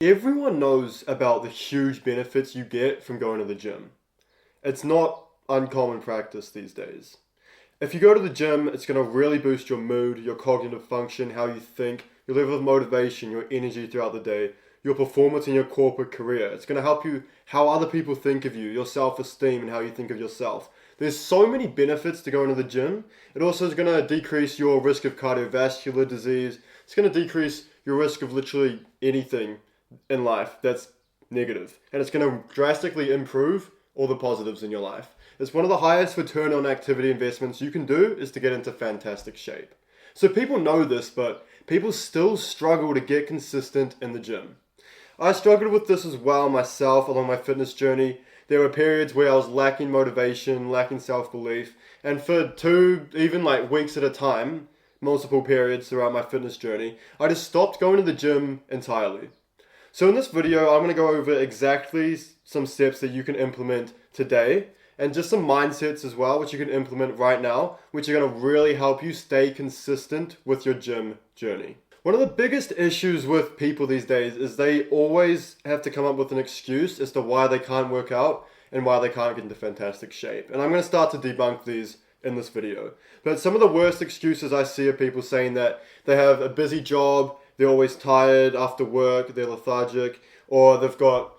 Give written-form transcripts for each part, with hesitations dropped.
Everyone knows about the huge benefits you get from going to the gym. It's not uncommon practice these days. If you go to the gym, it's going to really boost your mood, your cognitive function, how you think, your level of motivation, your energy throughout the day, your performance in your corporate career. It's going to help you how other people think of you, your self esteem, and how you think of yourself. There's so many benefits to going to the gym. It also is going to decrease your risk of cardiovascular disease. It's going to decrease your risk of literally anything in life that's negative. And it's going to drastically improve all the positives in your life. It's one of the highest return on activity investments you can do is to get into fantastic shape. So people know this, but people still struggle to get consistent in the gym. I struggled with this as well myself along my fitness journey. There were periods where I was lacking motivation, lacking self-belief, and for even weeks at a time, multiple periods throughout my fitness journey, I just stopped going to the gym entirely. So in this video, I'm going to go over exactly some steps that you can implement today and just some mindsets as well, which you can implement right now, which are going to really help you stay consistent with your gym journey. One of the biggest issues with people these days is they always have to come up with an excuse as to why they can't work out and why they can't get into fantastic shape. And I'm going to start to debunk these in this video. But some of the worst excuses I see are people saying that they have a busy job, they're always tired after work, they're lethargic, or they've got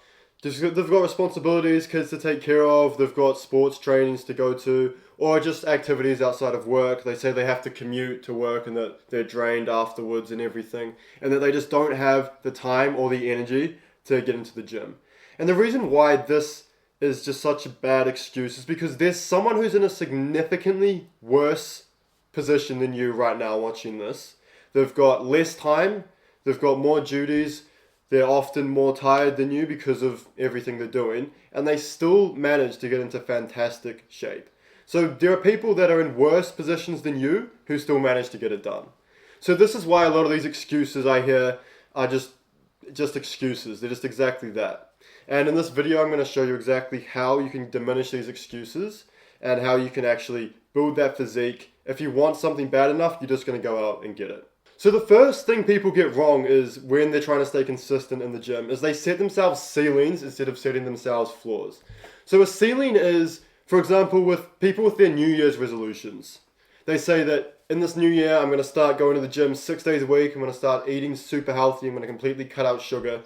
responsibilities, kids to take care of, they've got sports trainings to go to, or just activities outside of work. They say they have to commute to work and that they're drained afterwards and everything, and that they just don't have the time or the energy to get into the gym. And the reason why this is just such a bad excuse is because there's someone who's in a significantly worse position than you right now watching this. They've got less time, they've got more duties, they're often more tired than you because of everything they're doing, and they still manage to get into fantastic shape. So there are people that are in worse positions than you who still manage to get it done. So this is why a lot of these excuses I hear are just excuses. They're just exactly that. And in this video, I'm going to show you exactly how you can diminish these excuses and how you can actually build that physique. If you want something bad enough, you're just going to go out and get it. So the first thing people get wrong is when they're trying to stay consistent in the gym is they set themselves ceilings instead of setting themselves floors. So a ceiling is, for example, with people with their New Year's resolutions. They say that in this new year, I'm going to start going to the gym 6 days a week. I'm going to start eating super healthy. I'm going to completely cut out sugar.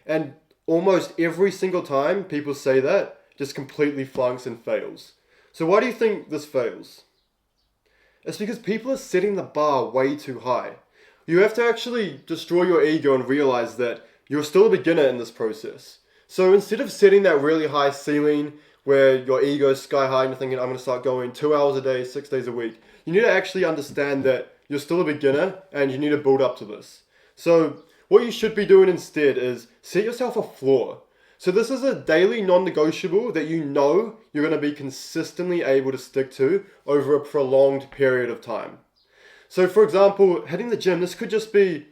And almost every single time people say that, just completely flunks and fails. So why do you think this fails? It's because people are setting the bar way too high. You have to actually destroy your ego and realize that you're still a beginner in this process. So instead of setting that really high ceiling where your ego is sky high and you're thinking, I'm going to start going 2 hours a day, 6 days a week, you need to actually understand that you're still a beginner and you need to build up to this. So what you should be doing instead is set yourself a floor. So this is a daily non-negotiable that you know you're going to be consistently able to stick to over a prolonged period of time. So for example, hitting the gym, this could just be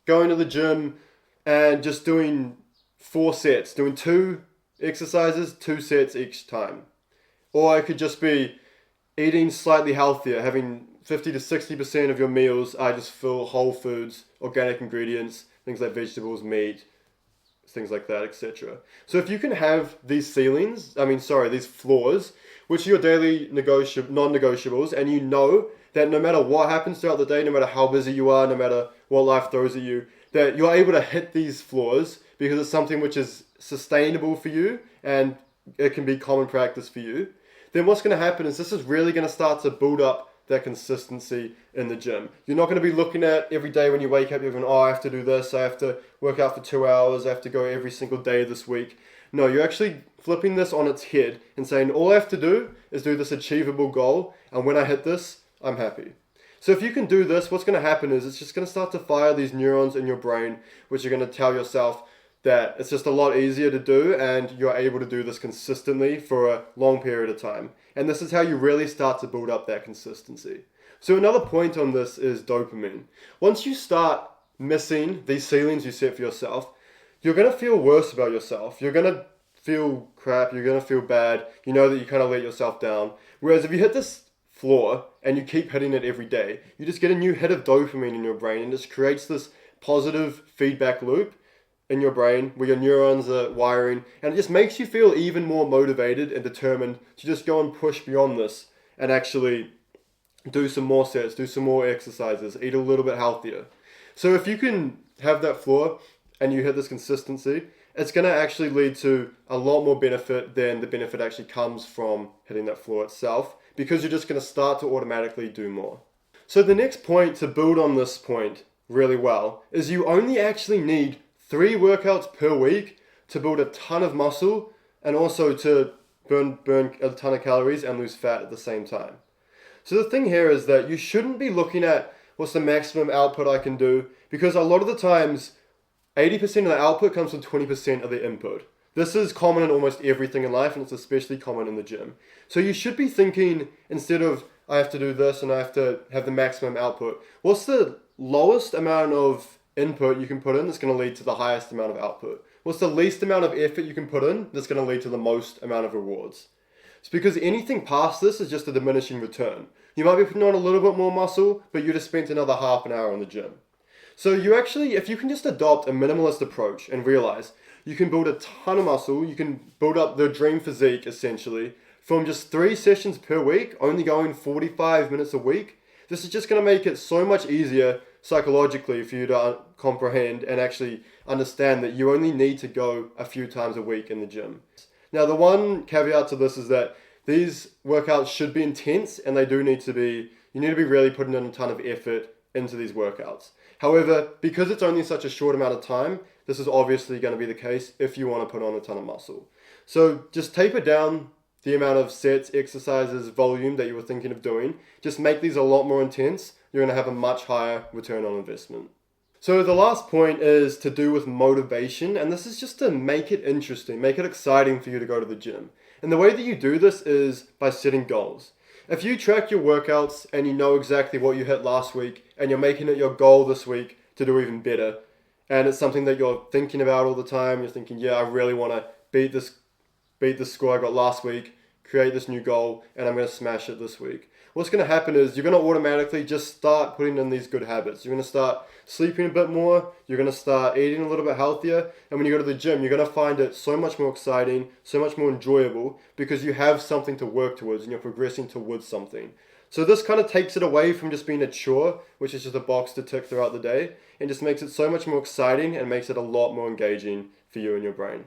going to the gym and just doing 4 sets, doing 2 exercises, 2 sets each time. Or it could just be eating slightly healthier, having 50 to 60% of your meals are just full whole foods, organic ingredients, things like vegetables, meat, things like that, etc. So if you can have these these floors, which are your daily non-negotiables, and you know that no matter what happens throughout the day, no matter how busy you are, no matter what life throws at you, that you're able to hit these floors because it's something which is sustainable for you and it can be common practice for you, then what's going to happen is this is really going to start to build up that consistency in the gym. You're not going to be looking at every day when you wake up, you're going, I have to do this, I have to work out for 2 hours, I have to go every single day this week. No, you're actually flipping this on its head and saying, all I have to do is do this achievable goal, and when I hit this, I'm happy. So if you can do this, what's going to happen is it's just going to start to fire these neurons in your brain, which are going to tell yourself that it's just a lot easier to do and you're able to do this consistently for a long period of time. And this is how you really start to build up that consistency. So another point on this is dopamine. Once you start missing these ceilings you set for yourself, you're going to feel worse about yourself. You're going to feel crap. You're going to feel bad. You know that you kind of let yourself down. Whereas if you hit this floor and you keep hitting it every day, you just get a new hit of dopamine in your brain and it just creates this positive feedback loop in your brain where your neurons are wiring, and it just makes you feel even more motivated and determined to just go and push beyond this and actually do some more sets, do some more exercises, eat a little bit healthier. So if you can have that floor and you hit this consistency, it's going to actually lead to a lot more benefit than the benefit actually comes from hitting that floor itself, because you're just going to start to automatically do more. So the next point to build on this point really well is you only actually need 3 workouts per week to build a ton of muscle and also to burn a ton of calories and lose fat at the same time. So the thing here is that you shouldn't be looking at what's the maximum output I can do, because a lot of the times 80% of the output comes from 20% of the input. This is common in almost everything in life, and it's especially common in the gym. So you should be thinking, instead of I have to do this and I have to have the maximum output, what's the lowest amount of input you can put in that's going to lead to the highest amount of output? What's the least amount of effort you can put in that's going to lead to the most amount of rewards? It's because anything past this is just a diminishing return. You might be putting on a little bit more muscle, but you just spent another half an hour in the gym. So you actually, if you can just adopt a minimalist approach and realize you can build a ton of muscle, you can build up the dream physique essentially from just 3 sessions per week, only going 45 minutes a week. This is just going to make it so much easier psychologically for you to comprehend and actually understand that you only need to go a few times a week in the gym. Now, the one caveat to this is that these workouts should be intense, and they do need to be, you need to be really putting in a ton of effort into these workouts. However, because it's only such a short amount of time, this is obviously going to be the case if you want to put on a ton of muscle. So just taper down the amount of sets, exercises, volume that you were thinking of doing. Just make these a lot more intense. You're going to have a much higher return on investment. So the last point is to do with motivation, and this is just to make it interesting, make it exciting for you to go to the gym. And the way that you do this is by setting goals. If you track your workouts and you know exactly what you hit last week and you're making it your goal this week to do even better, and it's something that you're thinking about all the time, you're thinking, yeah, I really want to beat this score I got last week, create this new goal, and I'm going to smash it this week. What's going to happen is you're going to automatically just start putting in these good habits. You're going to start sleeping a bit more. You're going to start eating a little bit healthier. And when you go to the gym, you're going to find it so much more exciting, so much more enjoyable, because you have something to work towards and you're progressing towards something. So this kind of takes it away from just being a chore, which is just a box to tick throughout the day, and just makes it so much more exciting and makes it a lot more engaging for you and your brain.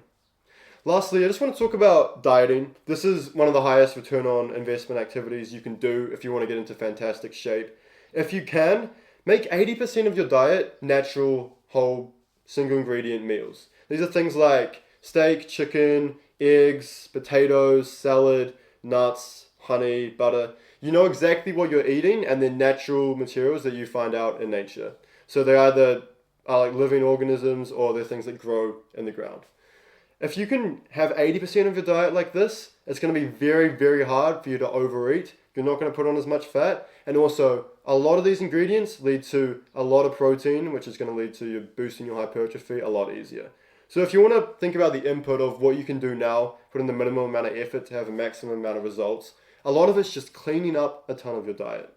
Lastly, I just want to talk about dieting. This is one of the highest return on investment activities you can do if you want to get into fantastic shape. If you can, make 80% of your diet natural, whole, single ingredient meals. These are things like steak, chicken, eggs, potatoes, salad, nuts, honey, butter. You know exactly what you're eating, and they're natural materials that you find out in nature. So they either are like living organisms or they're things that grow in the ground. If you can have 80% of your diet like this, it's going to be very, very hard for you to overeat. You're not going to put on as much fat. And also, a lot of these ingredients lead to a lot of protein, which is going to lead to you boosting your hypertrophy a lot easier. So if you want to think about the input of what you can do now, put in the minimum amount of effort to have a maximum amount of results, a lot of it's just cleaning up a ton of your diet.